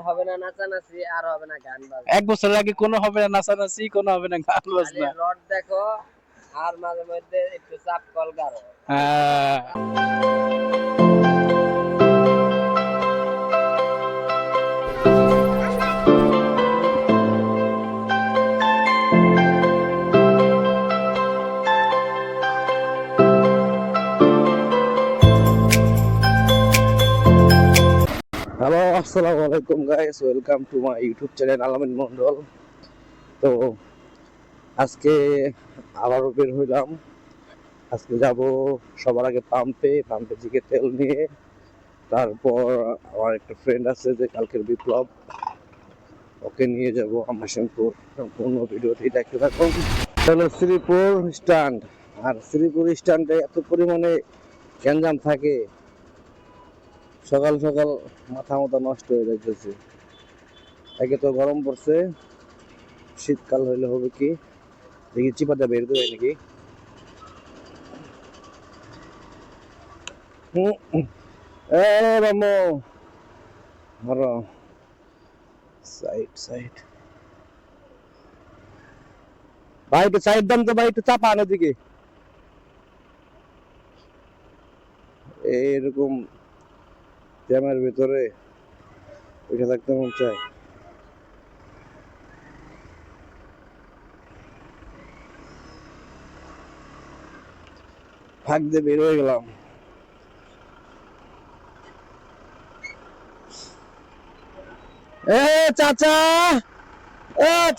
হবে না নাচানাচি, আর হবে না গান বাজনা। এক বছর আগে কোনো হবে না নাচানাচি, কোনো হবে না গান বাজনা। রড দেখো, আর মাঝে মধ্যে একটু চাপ কল গারো। হ্যালো, আসসালামু আলাইকুম guys, welcome to my YouTube channel আলামিন মন্ডল। তো আজকে আবারও বের হইলাম। আজকে যাব সবার আগে পাম্পে থেকে তেল নিয়ে, তারপর আমার একটা ফ্রেন্ড আছে যে কালকের বিপ্লব, ওকে নিয়ে যাব আমবাসনপুর। সম্পূর্ণ ভিডিওটি দেখতে থাকুন। হলো শ্রীপুর স্ট্যান্ড, আর শ্রীপুর স্ট্যান্ডে এত পরিমাণে গ্যাঞ্জাম থাকে, সকাল সকাল মাথা নষ্ট হয়ে যাইতেছে। একে তো গরম পড়ছে, শীতকাল হইলে হবে কি, দেখি চিপাটা বের দেবে নাকি। ভাই একটু সাইড দাম তো ভাই, একটু চাপা আনো দিকে। এইরকম জ্যামের ভিতরে ওইটা থাকতে মন চায়। ফাঁক দিয়ে বের হয়ে গেলাম। চাচা,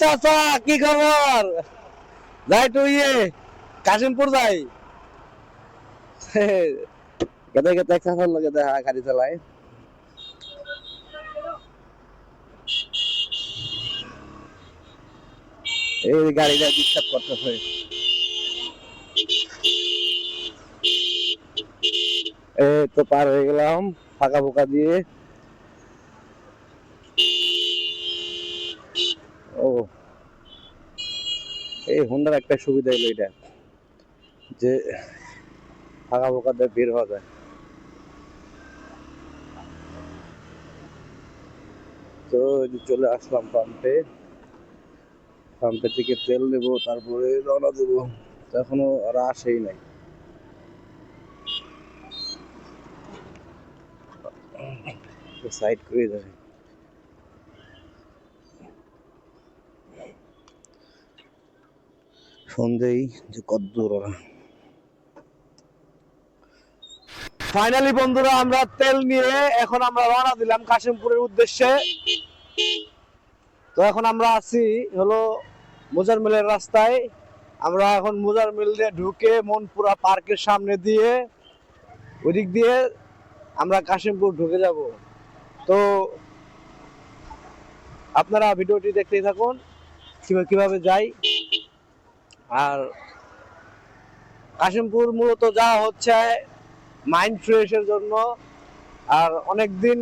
চাচা কি খবর? যাই তো কাশিমপুর যাই। কেটে কেটে চাচার লগে দেখা গাড়ি চালায়। এই গাড়িটা ডিস্টার্ব করতেছে। এই তো পার হয়ে গেলাম ফাঁকা ফোকা দিয়ে। ও, এই হোন্ডার একটা সুবিধা হলো এটা, যে ফাঁকা ফোকা দিয়ে বের হওয়া যায়। তো চলে আসলাম পাম্পে থেকে তেল নেব, তারপরে রওনা দেবো। এখনো ওরা আসেই নাই। সাইড করে যাবে। সন্দেই যে কদ্দূর ওরা। ফাইনালি বন্ধুরা, আমরা তেল নিয়ে এখন আমরা রওনা দিলাম কাশিমপুরের উদ্দেশ্যে। তো এখন আমরা আছি হলো মোজার মিলের রাস্তায়। আমরা এখন মোজার মিল দিয়ে ঢুকে মনপুরা পার্কের সামনে দিয়ে ওইদিক দিয়ে আমরা কাশিমপুর ঢুকে যাব। তো আপনারা ভিডিওটি দেখতেই থাকুন কিভাবে যাই। আর কাশিমপুর মূলত যাওয়া হচ্ছে মাইন্ড ফ্রেশের জন্য। আর অনেকদিন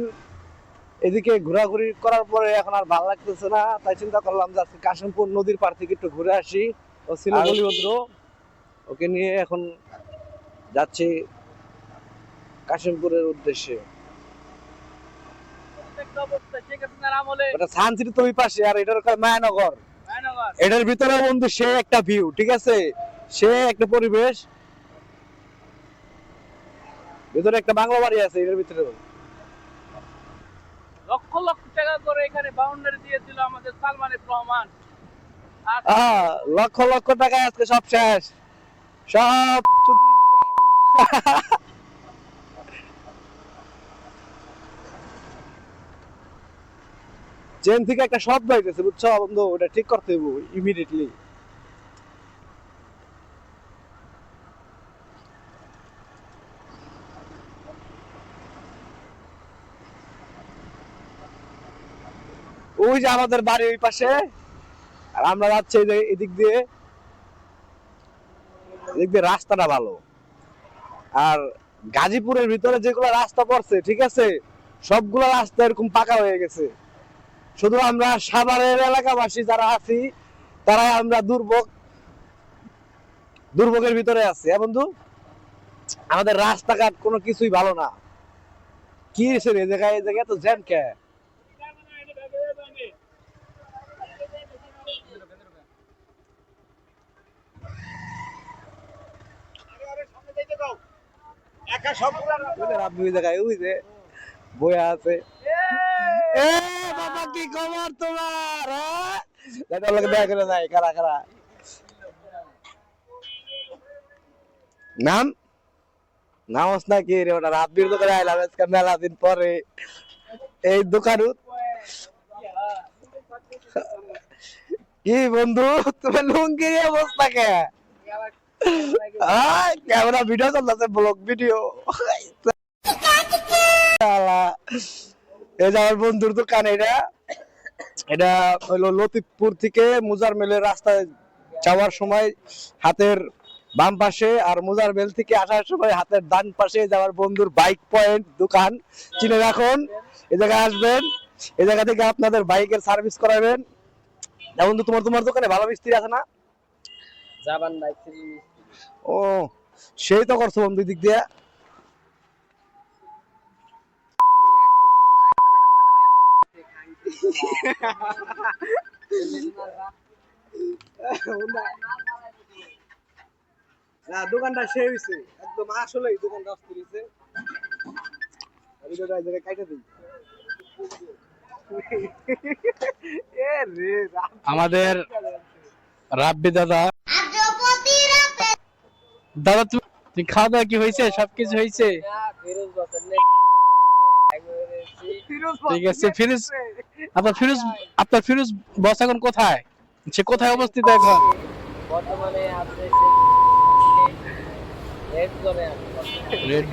এদিকে ঘোরাঘুরি করার পরে এখন আর ভালো লাগতেছে না, তাই চিন্তা করলাম যে আজকে কাশিমপুর নদীর পাড় থেকে একটু ঘুরে আসি। ও ছিল বলিভদ্র, ওকে নিয়ে এখন যাচ্ছি কাশিমপুরের উদ্দেশ্যে। সানসিটি তো ওই পাশে, আর এটার মায়ানগর। এটার ভিতরে বন্ধু সে একটা ভিউ, ঠিক আছে, সে একটা পরিবেশ। ভিতরে একটা বাংলা বাড়ি আছে, এটার ভিতরে লক্ষ লক্ষ টাকা করে এখানে বাউন্ডারি দিয়েছিল আমাদের সালমান রহমান। লক্ষ লক্ষ টাকা আজকে সব শেষ, সব চেন থেকে একটা শব্দ হইতেছে, বুঝছো বন্ধু, ওটা ঠিক করতে হইব ইমিডিয়েটলি। ওই যে আমাদের বাড়ি ওই পাশে, আর আমরা যাচ্ছি এদিক দিয়ে। রাস্তাটা ভালো। আর গাজীপুরের ভিতরে যেগুলো রাস্তা পড়ছে, ঠিক আছে, সবগুলো রাস্তা এরকম পাকা হয়ে গেছে। শুধু আমরা সাভারের এলাকাবাসী যারা আছি, তারাই আমরা দুর্ভোগের ভিতরে আছি। বন্ধু, আমাদের রাস্তাঘাট কোনো কিছুই ভালো না। কি এই জায়গায় তো জ্যাম কে? রাব্বি ওই জায়গায় ওই যে বইয়া আছে। এ বাবা কি খবর তোমার? দাদা লোক দেখা করে যায় কারা কারা নাম নামস না কি রে ওটা রাব্বির দোকানে আইলাম আজকে মেলা দিন পরে এই দোকান। কি বন্ধু তোমার লুঙ্গি অবস্থা কে? ক্যামেরা ভিডিও চলতেছে, ব্লগ ভিডিও। এই যে আমার বন্ধুর দোকান, এটা হলো লতিফপুর থেকে মুজার মেলের রাস্তায় যাওয়ার সময় হাতের বাম পাশে, আর মুজার মেল থেকে আসার সময় হাতের ডান পাশে যাওয়ার বন্ধুর বাইক পয়েন্ট দোকান। চিনে রাখুন, এই জায়গায় আসবেন, এই জায়গা থেকে আপনাদের বাইকের সার্ভিস করাবেন। বন্ধু তোমার দোকানে ভালো মিস্ত্রি আছে না? জাবান বাইক। ও সেই তো করছো বন্ধু দিক দিয়ে। না দোকানটা সে হইছে একদম, আসলেই দোকানটা অস্থির হইছে। আমি তো এই জায়গায় কাইটা দিই। আমাদের রাব্বি দাদা দাদা তুমি খাওয়া দাওয়া কি হয়েছে? সবকিছু হয়েছে? ঠিক আছে। ফিরোজ আপনার ফিরোজ বস এখন কোথায়? সে কোথায় অবস্থিত এখন? বর্তমানে আছে রেড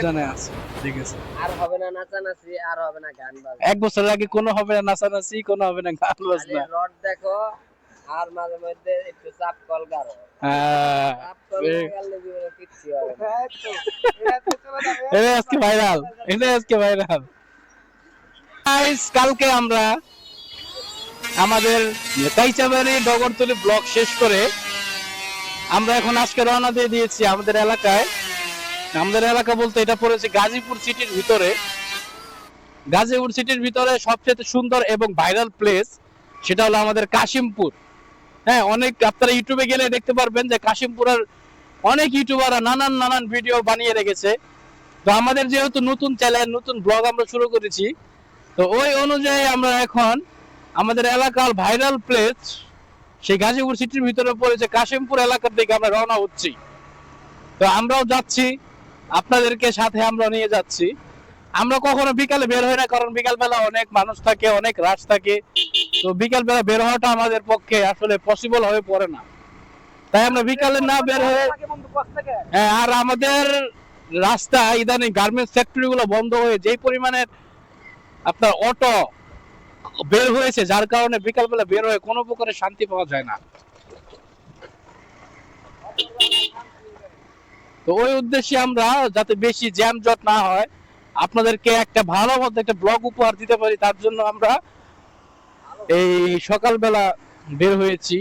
জোনে আছে। ঠিক আছে। আর হবে না নাচানাচি, আর হবে না গান বাজনা। এক বছর আগে কোনো হবে না নাচানাচি, কোনো হবে না গান বাজনা। রড দেখো, আর মাঝে মধ্যে একটু চাপ কল গারো। চাপ কল গারলে জীবনে কিচ্ছু হবে না। আজকে ভাইরাল, এটা আজকে ভাইরাল। কালকে আমরা আমাদের কাইচাবাড়ি ডগরতলি ব্লক শেষ করে আমরা এখন আজকে রওনা দিয়ে দিয়েছি আমাদের এলাকায়। আমাদের এলাকা বলতে এটা পড়েছে গাজীপুর সিটির ভিতরে। গাজীপুর সিটির ভিতরে সবচেয়ে সুন্দর এবং ভাইরাল প্লেস সেটা হলো আমাদের কাশিমপুর। হ্যাঁ, অনেক আপনারা ইউটিউবে গেলে দেখতে পারবেন যে কাশিমপুরের অনেক ইউটিউবাররা নানান ভিডিও বানিয়ে রেখেছে। তো আমাদের যেহেতু নতুন চ্যানেল, নতুন ব্লগ আমরা শুরু করেছি, তো ওই অনুযায়ী আমরা এখন আমাদের এলাকার ভাইরাল প্লেস সেই গাজীপুর সিটির ভিতরে পড়েছে কাশিমপুর এলাকার দিকে আমরা রওনা হচ্ছি। তো আমরাও যাচ্ছি, আপনাদেরকে সাথে আমরা নিয়ে যাচ্ছি। আমরা কখনো বিকালে বের হই না, কারণ বিকালবেলা অনেক মানুষ থাকে, অনেক রাশ থাকে। তো বিকালবেলা বের হওয়াটা আমাদের পক্ষে আসলে পসিবল হয়ে পড়ে না, তাই আমরা বিকালে না বের হয়ে। হ্যাঁ, আর আমাদের রাস্তা ইদানিং গার্মেন্টস ফ্যাক্টরি গুলো বন্ধ হয়ে যেই পরিমাণের আপনার অটো বের হয়েছে, যার কারণে বিকালবেলা বের হয়ে কোনো প্রকারের শান্তি পাওয়া যায় না। তো ওই উদ্দেশ্যে আমরা যাতে বেশি জ্যাম জট না হয়, আপনাদেরকে একটা ভালো মতো একটা ব্লগ উপহার দিতে পারি, তার জন্য আমরা এই সকালবেলা বের হয়েছি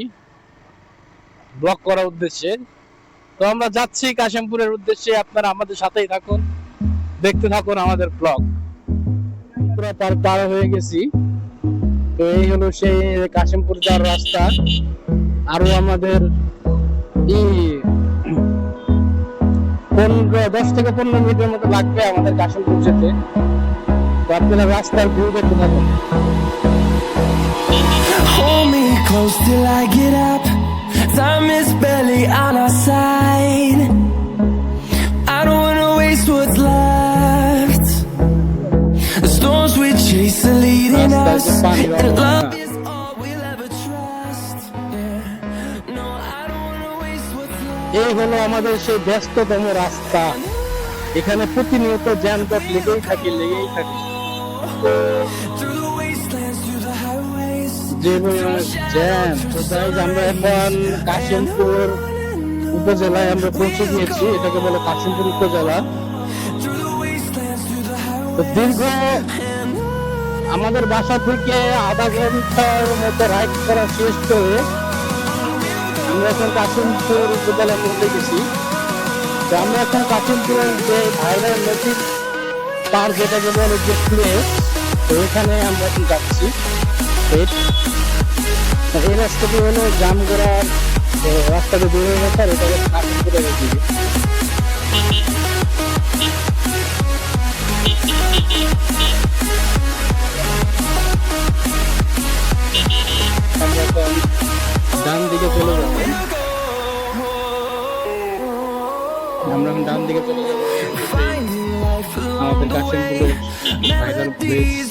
ব্লগ করার উদ্দেশ্যে। তো আমরা যাচ্ছি কাশিমপুরের উদ্দেশ্যে, আপনারা আমাদের সাথেই থাকুন, দেখতে থাকুন আমাদের ব্লগ। পুরো পার হয়ে গেছি। তো এই হলো সেই কাশিমপুর যাওয়ার রাস্তা। আরো আমাদের 10 থেকে 15 মিনিটের মতো লাগবে আমাদের কাশিমপুর যেতে। তো আপনারা রাস্তার ভিউ দেখতে থাকুন। Hold me close till I get up. Time is barely on our side. I don't wanna waste what's left. The storms we chase are leading us, and love is all we'll ever trust. Yeah. No, I don't wanna waste what's left. এই হলো আমাদের সেই ব্যস্ততম রাস্তা। এখানে প্রতিনিয়ত জ্যামজট লেগেই থাকে। Through the wastelands, through the highways. যে জ্যাম। তো আমরা এখন কাশিমপুর উপজেলায় আমরা পৌঁছে গিয়েছি। এটাকে বলে কাশিমপুর উপজেলা। Through the wastelands, through the তো highways. দীর্ঘ আমাদের বাসা থেকে আধা ঘন্টার মতো রাইড করা শেষ করে আমরা এখন কাশিমপুর উপজেলায় পৌঁছে গেছি। তো আমরা এখন কাশিমপুরের যে ভাইরাল নদীর পার, যেটাকে বলে যে প্লেস, তো ওইখানে আমরা এখন যাচ্ছি। এই রাস্তাটি হলো জামগড়ার রাস্তাটা বের হয়ে গেছে, আর এটা হলো কাশিমপুরের দিকে। আমরা এখন ডান দিকে চলে যাবো। আমরা এখন ডান দিকে চলে যাবো। আমাদের কাশিমপুরের ভাইরাল প্লেস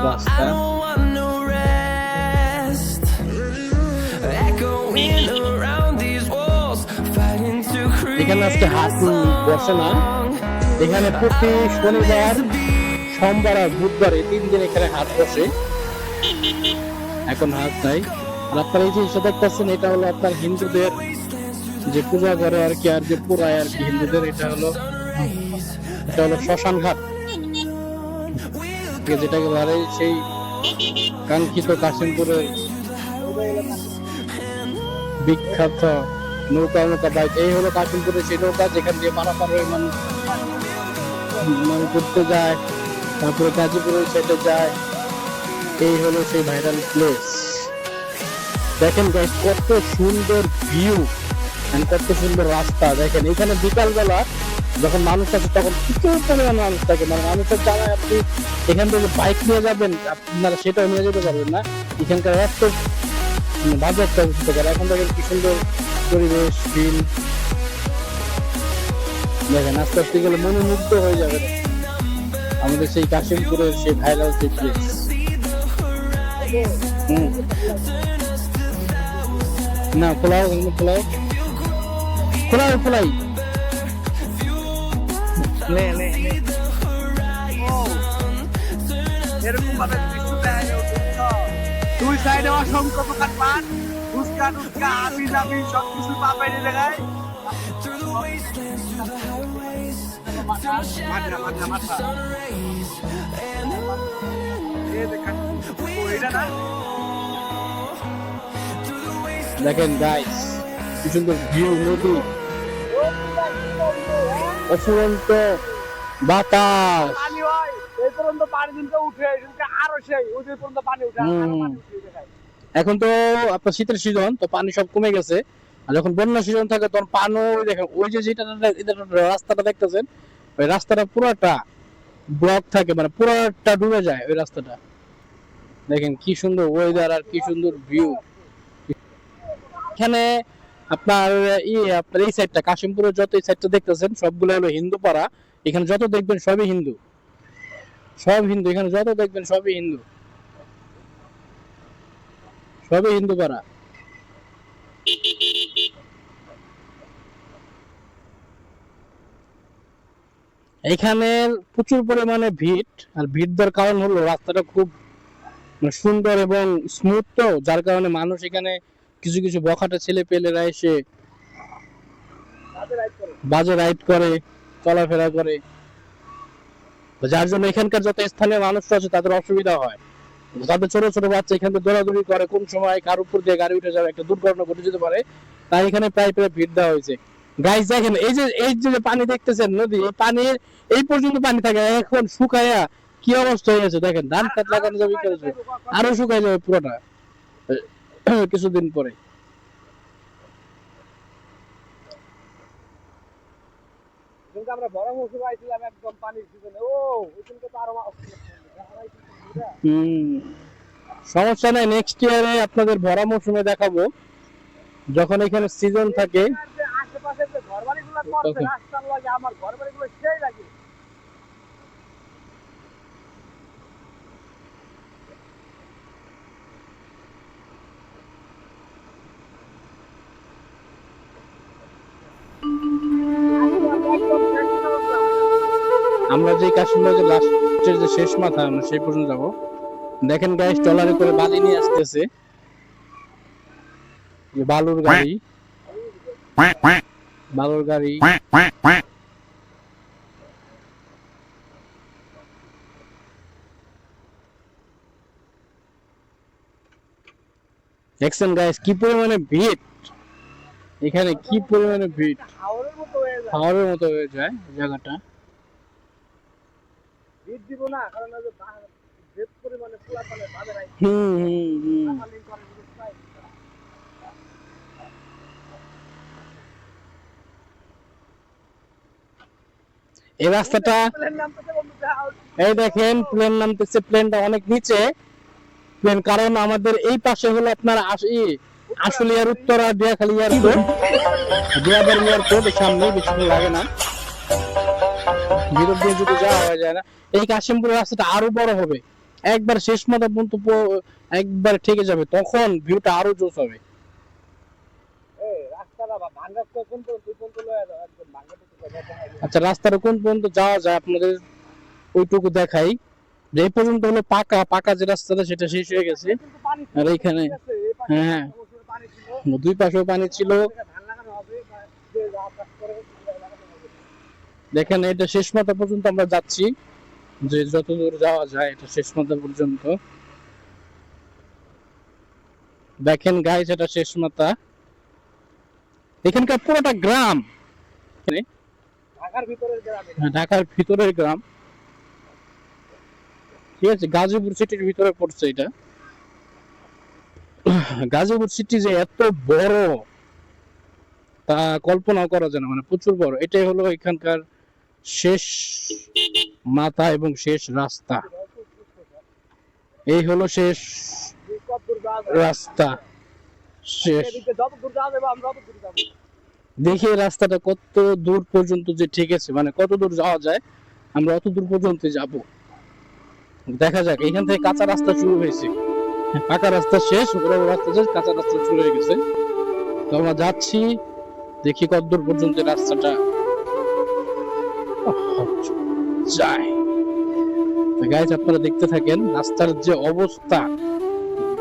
রাস্তা। এখানে আজকে হাট বসে না, এখানে প্রতি শনিবার, সোমবার আর বুধবার এই 3 দিন এখানে হাট বসে। এখন হাট নাই। আর আপনারা এই জিনিসটা দেখতেছেন, এটা হলো আপনার হিন্দুদের যে পূজা করে আর কি, আর যে পুরায় আর কি হিন্দুদের, এটা হলো শ্মশান ঘাট, যেটাকে বলে সেই কাঙ্ক্ষিত কাশিমপুরের বিখ্যাত নৌকা বাইক। এই হলো কাশিমপুরের সেই নৌকা যেখান দিয়ে পারাপার হয়ে মানুষ ঘুরতে যায়, তারপরে গাজীপুরের সাইডে যায়। এই হলো সেই ভাইরাল প্লেস। দেখেন গাইস, কত সুন্দর ভিউ, কত সুন্দর রাস্তা। দেখেন এখানে বিকালবেলা যখন মানুষ আছে তখন প্রচুর পরিমাণ মানুষ থাকে। মানে মানুষের জায়গায় আপনি এখান থেকে বাইক নিয়ে যাবেন, আপনারা সেটাও নিয়ে যেতে পারবেন না। এখানকার এত বাজে একটা অবস্থা করে। এখন দেখেন কি সুন্দর পরিবেশ, ফিল। দেখেন আস্তে আস্তে গেলে মনোমুগ্ধ হয়ে যাবে আমাদের সেই কাশিমপুরের সেই ভাইরাল যে প্লেস। না খোলাও, খোলাই এরকম ভাবে দুই সাইডে অসংখ্য দোকান পান, ফুচকা টুচকা আবি জাবি সবকিছু পাবেন এই জায়গায়। দেখেন গাইস কি সুন্দর ভিউ, নদী, অফুরন্ত বাতাস। পানি হয় এই পর্যন্ত, পানি কিন্তু উঠে আরো সেই ওই পর্যন্ত পানি উঠে। এখন তো আপনার শীতের সিজন, তো পানি সব কমে গেছে। আর যখন বন্যা সিজন থাকে তখন পানি, দেখেন ওই যে যেটা রাস্তাটা দেখতেছেন, ওই রাস্তাটা পুরোটা ব্লক থাকে, মানে পুরোটা ডুবে যায় ওই রাস্তাটা। দেখেন কি সুন্দর ওয়েদার আর কি সুন্দর ভিউ। এখানে আপনার আপনার এই সাইডটা কাশিমপুরের যত এই সাইডটা দেখতেছেন সবগুলো হলো হিন্দু পাড়া। এখানে যত দেখবেন সবই হিন্দু, সব হিন্দু। এখানে যত দেখবেন সবই হিন্দু, সবই হিন্দু পাড়া। এখানে প্রচুর পরিমাণে ভিড়, আর ভিড় দেওয়ার কারণ হলো রাস্তাটা খুব সুন্দর এবং স্মুথ, তো যার কারণে মানুষ এখানে কিছু কিছু বখাটে ছেলে পেলেরা এসে বাজে রাইড করে, চলাফেরা করে, যার জন্য এখানকার যত স্থানীয় মানুষরা আছে তাদের অসুবিধা হয়। তাদের ছোট ছোট বাচ্চা এখান থেকে দৌড়াদৌড়ি করে, কোন সময় কার উপর দিয়ে গাড়ি উঠে যাবে, একটা দুর্ঘটনা ঘটে যেতে পারে, তাই এখানে প্রায় প্রায় ভিড় দেওয়া হয়েছে। গাইস দেখেন এই যে পানি দেখতেছেন নদী, এই পানির এই পর্যন্ত পানি থাকে, এখন শুকায়া কি অবস্থা হয়ে গেছে দেখেন। ধান খেত লাগানো যাবে, আরো শুকায় যাবে পুরোটা কিছুদিন পরে। আমরা বড় মৌসুমে আইছিলাম একদম পানির সিজনে। ও ওইখানকে তো আরো সমস্যা নাই, নেক্সট ইয়ারে আপনাদের ভরা মৌসুমে দেখাবো যখন এখানে সিজন থাকে। আশেপাশে যে ঘরবাড়িগুলো করছে রাস্তার লাগে, আমার ঘরবাড়িগুলো সেই লাগে। আমরা যে কাশিমবাগের লাস্টের যে শেষ মাথা, আমরা সেই পর্যন্ত যাবো। দেখেন গাইস ট্রলারে করে বালি নিয়ে আসতেছে, বালুর গাড়ি, বালুর গাড়ি। দেখছেন গাইস কি পরিমাণে ভিড় এখানে, কি পরিমাণে ভিড়, হাওরের মতো হয়ে যায় জায়গাটা। ভিড় দিব না, কারণ যে পরিমাণে পোলাপানে ভাবে রাই। এই রাস্তাটা এই দেখেন প্লেন নামতেছে, প্লেনটা অনেক নিচে প্লেন, কারণ আমাদের এই পাশে হলো আপনার আশুলিয়ার উত্তরা ডিয়াখালী এয়ারপোর্ট, ডিয়াবাড়ি এয়ারপোর্ট সামনে, বেশি লাগে না, ভিতর দিয়ে যদি যাওয়া হয়ে যায় না। এই কাশিমপুরের রাস্তাটা আরো বড় হবে, একবার শেষ মাথা পর্যন্ত একবার ঠেকে যাবে, তখন ভিউটা আরো জোস হবে। আচ্ছা রাস্তাটা কোন পর্যন্ত যাওয়া যায় আপনাদের ওইটুকু দেখাই, যে এই পর্যন্ত হলো পাকা পাকা যে রাস্তাটা সেটা শেষ হয়ে গেছে। আর এইখানে হ্যাঁ দুই পাশেও পানি ছিল, দেখেন এটা শেষ মাথা পর্যন্ত আমরা যাচ্ছি, যে যতদূর যাওয়া যায় এটা শেষ মাথা পর্যন্ত। দেখেন গাইস এটা শেষ মাথা, এখানকার পুরোটা গ্রাম, ঢাকার ভিতরের গ্রাম, ঠিক আছে। গাজীপুর সিটির ভিতরে পড়ছে এটা। গাজীপুর সিটি যে এত বড় তা কল্পনা করা যায় না, মানে প্রচুর বড়। এটাই হলো এখানকার শেষ মাথা এবং শেষ রাস্তা, এই হলো শেষ রাস্তা, শেষ। দেখি রাস্তাটা কত দূর পর্যন্ত যে ঠিক আছে, মানে কত দূর যাওয়া যায়, আমরা অত দূর পর্যন্ত যাব, দেখা যাক। এখান থেকে কাঁচা রাস্তা শুরু হয়েছে, পাকা রাস্তা শেষ, রাস্তা শেষ, কাঁচা রাস্তা শুরু হয়ে গেছে। তো আমরা যাচ্ছি, দেখি কত দূর পর্যন্ত রাস্তাটা যায়। গাইস আপনারা দেখতে থাকেন রাস্তার যে অবস্থা,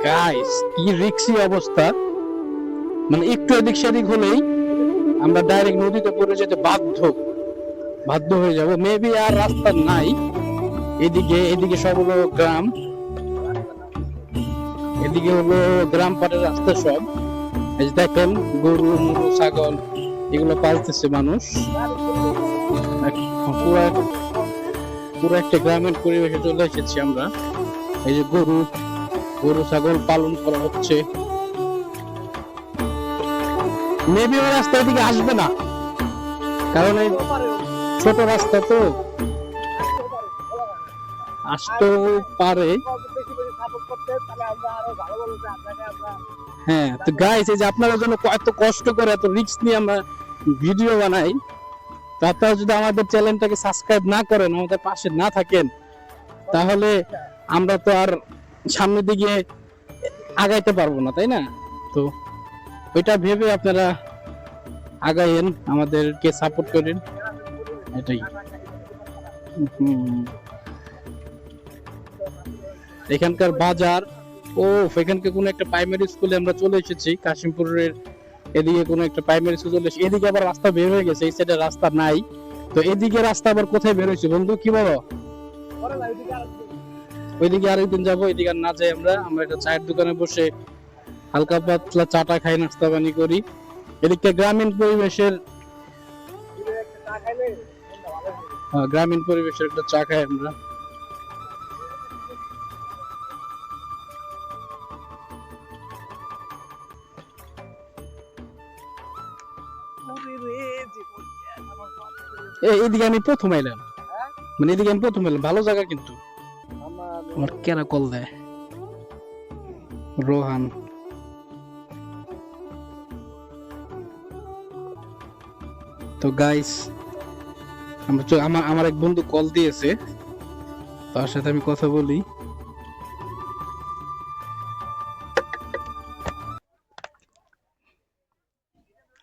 গাইস কি রিক্সি অবস্থা, মানে একটু এদিক সেদিক হলেই আমরা ডাইরেক্ট নদীতে পড়ে যেতে বাধ্য হয়ে যাব। মেবি আর রাস্তা নাই এদিকে সব হলো গ্রাম, এদিকে হলো গ্রাম পাড়ের রাস্তা সব। এই যে দেখেন গরু মুরু ছাগল এগুলো পালতেছে মানুষ, পুরো একটা গ্রামের পরিবেশে চলে এসেছি আমরা। এই যে গরু ছাগল পালন করা হচ্ছে। মেবি ওই রাস্তা এদিকে আসবে না, কারণ এই ছোট রাস্তা তো, আসতেও পারে। হ্যাঁ তো গাইস এই যে আপনাদের জন্য এত কষ্ট করে এত রিস্ক নিয়ে আমরা ভিডিও বানাই, তো আপনারা যদি আমাদের চ্যানেলটাকে সাবস্ক্রাইব না করেন, আমাদের পাশে না থাকেন, তাহলে আমরা তো আর সামনের দিকে আগাইতে পারবো না, তাই না? তো ওইটা ভেবে আপনারা আগাইয়েন, আমাদেরকে সাপোর্ট করেন, এটাই। এখানকার বাজার, এখানকার কোন একটা প্রাইমারি স্কুলে আমরা চলে এসেছি, কাশিমপুরের এদিকে কোন একটা প্রাইমারি স্কুল চলে এসেছি। এদিকে আবার রাস্তা বের হয়ে গেছে, এই সাইডে রাস্তা নাই। তো এদিকে রাস্তা আবার কোথায় বের হয়েছে বন্ধু, কি বলো? ওইদিকে আরেকদিন যাবো, এদিকে আর না যাই আমরা একটা চায়ের দোকানে বসে হালকা পাতলা চাটা খাই, নাস্তা পানি করি। এদিকটা গ্রামীণ পরিবেশের একটা চা খাই আমরা। এদিকে আমি প্রথম এলাম, মানে এদিকে আমি প্রথম এলাম, ভালো জায়গা কিন্তু। আমার কেরা কল দেয় রোহান। তো গাইস আমার এক বন্ধু কল দিয়েছে, তার সাথে আমি কথা বলি।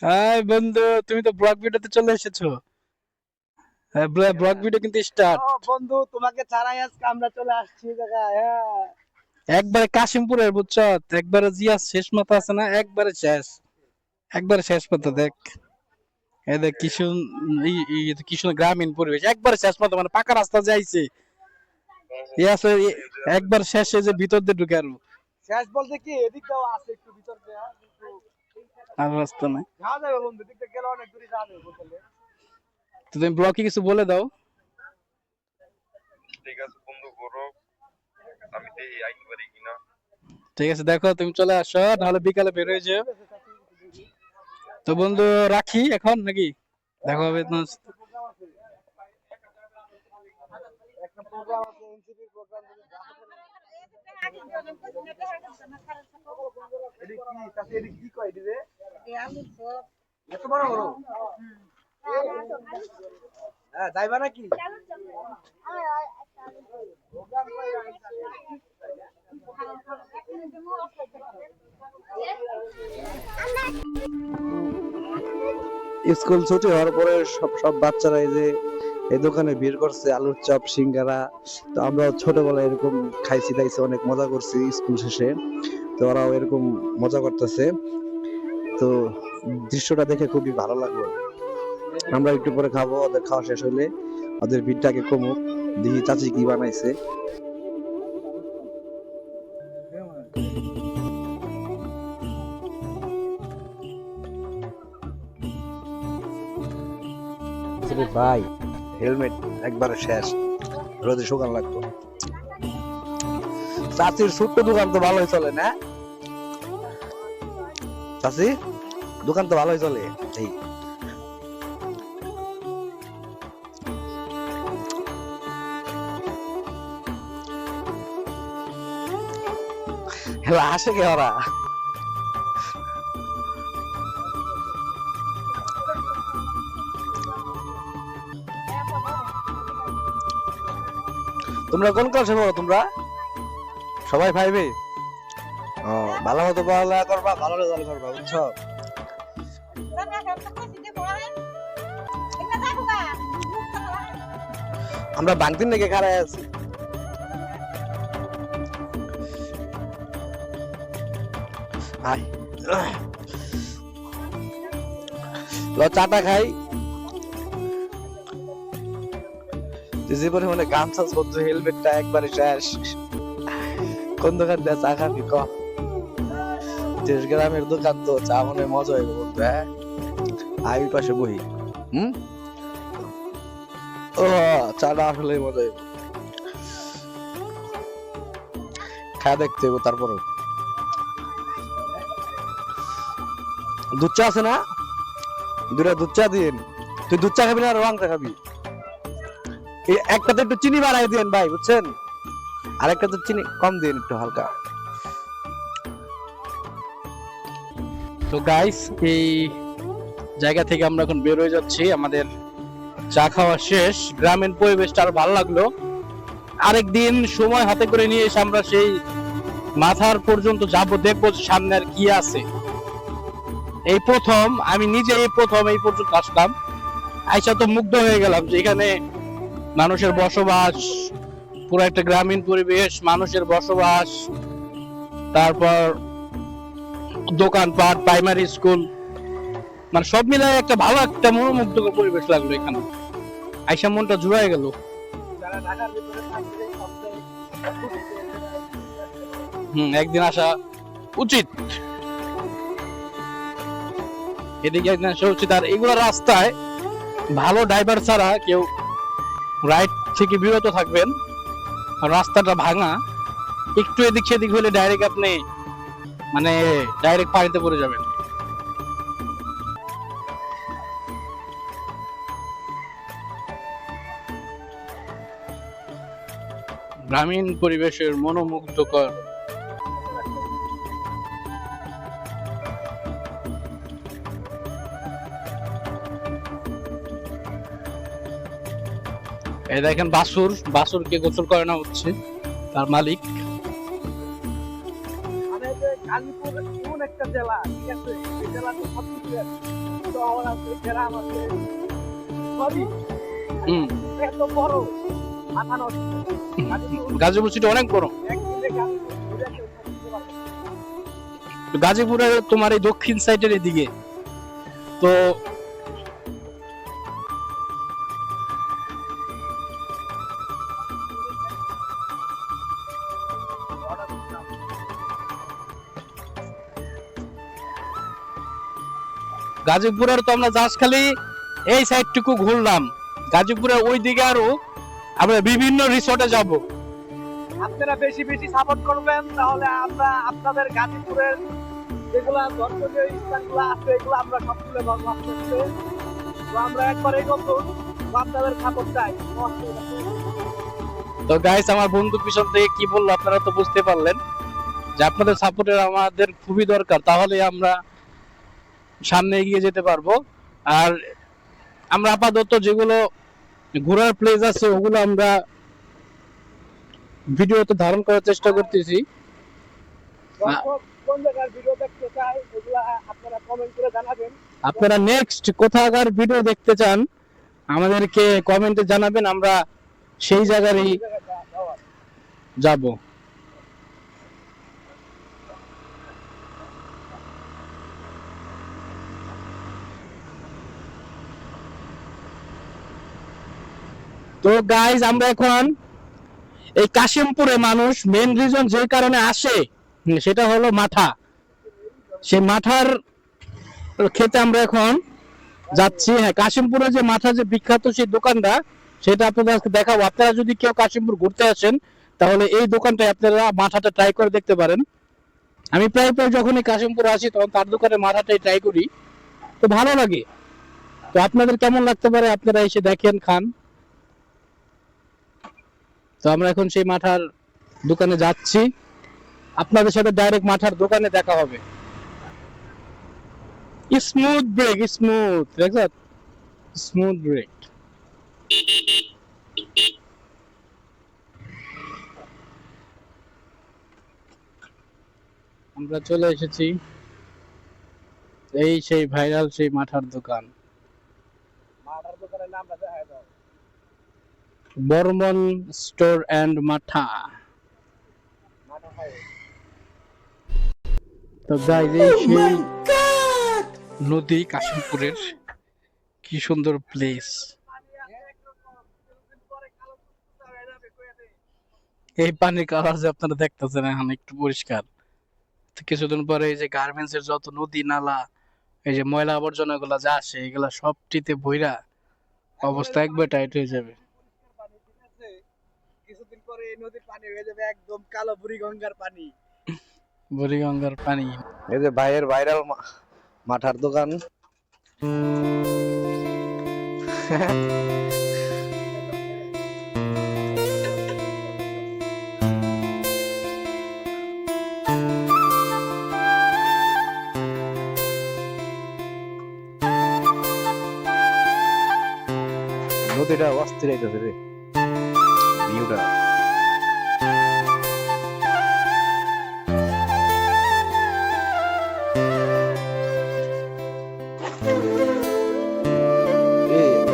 হাই বন্ধু, তুমি তো ব্লগ ভিডিওতে চলে এসেছো। হ্যাঁ ব্লগ ভিডিও কিন্তু স্টার্ট। বন্ধু তোমাকে ছাড়াই আজকে আমরা চলে আসছি জায়গায়। হ্যাঁ একবারে কাশিমপুরের বুঝছো, একবারে জিয়া শেষ মাথা আছে না, একবারে শেষ মাথা। দেখ এই দেখ কিশোর গ্রামীণ পরিবেশ, একবারে শেষ মাথা, মানে পাকা রাস্তা যাইছে একবার শেষে যে ভিতর দিয়ে ঢুকে আরো শেষ বলতে কি এদিকটাও আছে একটু ভিতর দিয়ে, কিন্তু আর রাস্তা নাই, যাওয়া যাবে বন্ধু, দিকটা গেলে অনেক দূরে যাওয়া যাবে বলতে। তো তুমি ব্লকে কিছু বলে দাও। ঠিক আছে বন্ধু, করো, আমি দেখি আইতে পারি কিনা। ঠিক আছে দেখো, তুমি চলে আসো, নাহলে বিকালে বের হয়ে যাও। তো বন্ধু রাখি এখন নাকি, দেখা হবে। প্রোগ্রাম আছে, এনসিপির প্রোগ্রাম কি কয় দিবে এত বড় বড় হ্যাঁ যাইবা নাকি স্কুল ছুটি হওয়ার পরে সব বাচ্চারা এই দোকানে ভিড় করছে, আলুর চপ সিঙ্গারা। তো আমরা ছোটবেলায় এরকম খাইছি দাইছি, অনেক মজা করছি স্কুল শেষে। তো ওরাও এরকম মজা করতেছে। তো দৃশ্যটা দেখে খুবই ভালো লাগলো। আমরা একটু পরে খাবো, ওদের খাওয়া শেষ হলে ওদের ভিড়টাকে কমুক, দেখি চাচি কি বানাইছে। ভাই হেলমেট একবারে শেষ, রোদে শুকান লাগতো। চাচির ছোট্ট দোকান তো ভালোই চলে না চাচি? দোকান তো ভালোই চলে। এই আসে কে ওরা? তোমরা কোন ক্লাসে পড়ো? তোমরা সবাই ফাইভে? ও, ভালো মতো পড়ালেখা করবা, ভালো রেজাল্ট করবা, বুঝছো? আমরা বাংতিন থেকে খাড়ায় আছি। চাটা খাই। যে পরিমাণে গান চাষ বন্ধু, হেলমেটটা একবারে শেষ। কোন দোকান দিয়ে চা খাবি ক? গ্রামের দোকান তো চা মনে মজা হইব বন্ধু। হ্যাঁ আমি পাশে বহি। ও চাটা আসলে মজা হইব, খায় দেখতে হইব। তারপরও দুধ চা আছে না? দুটা দুধ চা দিন। তুই দুধ চা খাবি না রং চা খাবি? একটাতে একটু চিনি বাড়াই দিন ভাই, বুঝছেন? আর একটাতে চিনি কম দিন, একটু হালকা। তো গাইস, এই জায়গা থেকে আমরা এখন বের হয়ে যাচ্ছি। আমাদের চা খাওয়া শেষ। গ্রামীণ পরিবেশটা আরো ভালো লাগলো। আরেকদিন সময় হাতে করে নিয়ে এসে আমরা সেই মাথার পর্যন্ত যাবো, দেখবো সামনে আর কি আছে। এই প্রথম, আমি নিজে এই প্রথম এই পর্যন্ত আসলাম। আইসা তো মুগ্ধ হয়ে গেলাম যে এখানে মানুষের বসবাস, পুরো একটা গ্রামীণ পরিবেশ, মানুষের বসবাস, তারপর দোকানপাট, প্রাইমারি স্কুল, মানে সব মিলায় একটা ভালো একটা মনোমুগ্ধকর পরিবেশ লাগলো এখানে। আইসা মনটা জুড়ায় গেল। একদিন আসা উচিত, এদিকে একদিন আসা উচিত। আর এগুলো রাস্তায় ভালো ড্রাইভার ছাড়া কেউ রাইড থেকে বিরত থাকবেন। রাস্তাটা ভাঙা, একটু এদিক সেদিক হলে ডাইরেক্ট আপনি মানে ডাইরেক্ট পানিতে পড়ে যাবেন। গ্রামীণ পরিবেশের মনোমুগ্ধকর এই দেখেন বাছুরকে গোসল করানো হচ্ছে তার মালিক। গাজীপুর এমন একটা জেলা, ঠিক আছে, এই জেলাতে সবকিছু আছে, শহর আছে, গ্রাম আছে, সবই এত বড় মাথা নষ্ট। গাজীপুর সিটি অনেক বড়। গাজীপুরের তোমার এই দক্ষিণ সাইডের এদিকে তো গাজীপুরের তো আমরা জাস্ট খালি এই সাইডটুকু ঘুরলাম। গাজীপুরের ওই দিকে আরো আমরা বিভিন্ন রিসোর্টে যাব। আপনারা বেশি বেশি সাপোর্ট করবেন, তাহলে আমরা আপনাদের গাজীপুরের যেগুলা দর্শনীয় স্থানগুলো আছে এগুলো আমরা সবগুলো বর্ণনা করতে। তো আমরা একবার এই নতুন আপনাদের সাপোর্ট চাই। তো গাইস আমার বন্ধু পিছন থেকে কি বললো আপনারা তো বুঝতে পারলেন যে আপনাদের সাপোর্টের আমাদের খুবই দরকার, তাহলে আমরা সামনে এগিয়ে যেতে পারবো। আর আমরা আপাতত যেগুলো ঘোরার প্লেস আছে ওগুলো আমরা ভিডিওতে ধারণ করার চেষ্টা করতেছি। কোন জায়গার ভিডিও দেখতে চাই এগুলা আপনারা কমেন্ট করে জানাবেন। আপনারা নেক্সট কোথাকার ভিডিও দেখতে চান আমাদেরকে কমেন্টে জানাবেন, আমরা সেই জায়গারই যাব। তো গাইজ আমরা এখন এই কাশিমপুরে মানুষ মেন রিজন যে কারণে আসে সেটা হলো মাঠা। সেই মাঠার খেতে আমরা এখন যাচ্ছি। হ্যাঁ, কাশিমপুরে যে মাঠা যে বিখ্যাত সেই দোকানটা সেটা আপনাদের আজকে দেখাবো। আপনারা যদি কেউ কাশিমপুর ঘুরতে আসেন তাহলে এই দোকানটায় আপনারা মাঠাটা ট্রাই করে দেখতে পারেন। আমি প্রায় যখনই কাশিমপুর আসি তখন তার দোকানে মাঠাটাই ট্রাই করি, তো ভালো লাগে। তো আপনাদের কেমন লাগতে পারে আপনারা এসে দেখেন, খান। তো আমরা এখন সেই মাঠার দোকানে যাচ্ছি, আপনাদের সাথে ডাইরেক্ট মাঠার দোকানে দেখা হবে। স্মুথ ব্রেক, স্মুথ দেখছেন, স্মুথ ব্রেক। আমরা চলে এসেছি এই সেই ভাইরাল সেই মাঠার দোকান। মাঠার দোকানের নামটা দেখাই দাও। বর্মন স্টোর এন্ড মাঠা। তো গাইস এই সেই নদী কাশিমপুরের, কি সুন্দর প্লেস। এই পানির কালার যে আপনারা দেখতেছেন এখন একটু পরিষ্কার, তো কিছুদিন পরে এই যে গার্মেন্টস এর যত নদী নালা, এই যে ময়লা আবর্জনা গুলা যা আসে এগুলা সবটিতে বইরা অবস্থা একবার টাইট হয়ে যাবে। কিছুদিন পরে এই নদীর পানি হয়ে যাবে একদম কালো বুড়িগঙ্গার পানি। বুড়িগঙ্গার পানি। এই যে ভাইয়ের ভাইরাল মাঠার দোকান। নদীটা অস্থির হইতেছে রে, ভিউটা।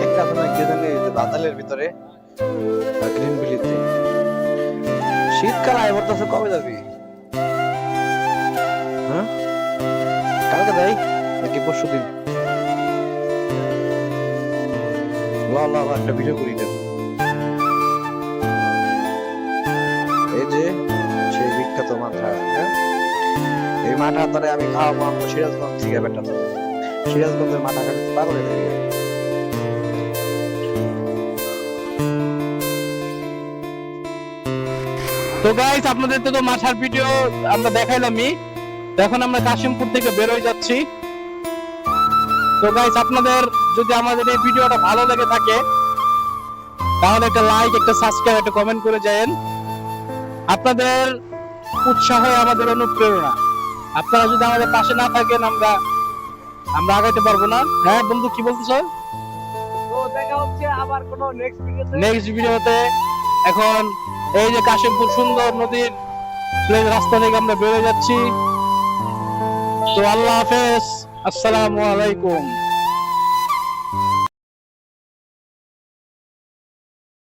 একটা তো না কি জানি বাতালের ভিতরে গ্রিন বিলিতে শীতকাল আয় পড়তেছে, কবে যাবি? হ্যাঁ, কালকে যাই নাকি পরশু দিন? একটা ভিডিও করি। এই যে সেই বিখ্যাত মাঠা, এই মাঠা ধরে আমি খাওয়াবো আমরা সিরাজগঞ্জ থেকে বেটা। সিরাজগঞ্জের মাঠা খালি পাগল হয়ে যাবে। তো গাইস আপনাদের তো মাঠার ভিডিও আমরা দেখাইলামই, এখন আমরা কাশিমপুর থেকে বের হয়ে যাচ্ছি। তো গাইস আপনাদের যদি আমাদের এই ভিডিওটা ভালো লেগে থাকে তাহলে একটা লাইক, একটা সাবস্ক্রাইব, একটা কমেন্ট করে যায়েন। আপনাদের উৎসাহ আমাদের অনুপ্রেরণা। আপনারা যদি আমাদের পাশে না থাকেন আমরা আগাইতে পারবো না। হ্যাঁ বন্ধু, কি বলতেছ? তো দেখা হচ্ছে আবার কোনো নেক্সট ভিডিওতে। এখন এই যে কাশিমপুর সুন্দর নদীর প্লেন রাস্তা থেকে আমরা বেরোয় যাচ্ছি। তো আল্লাহ হাফেজ, আসসালামু আলাইকুম।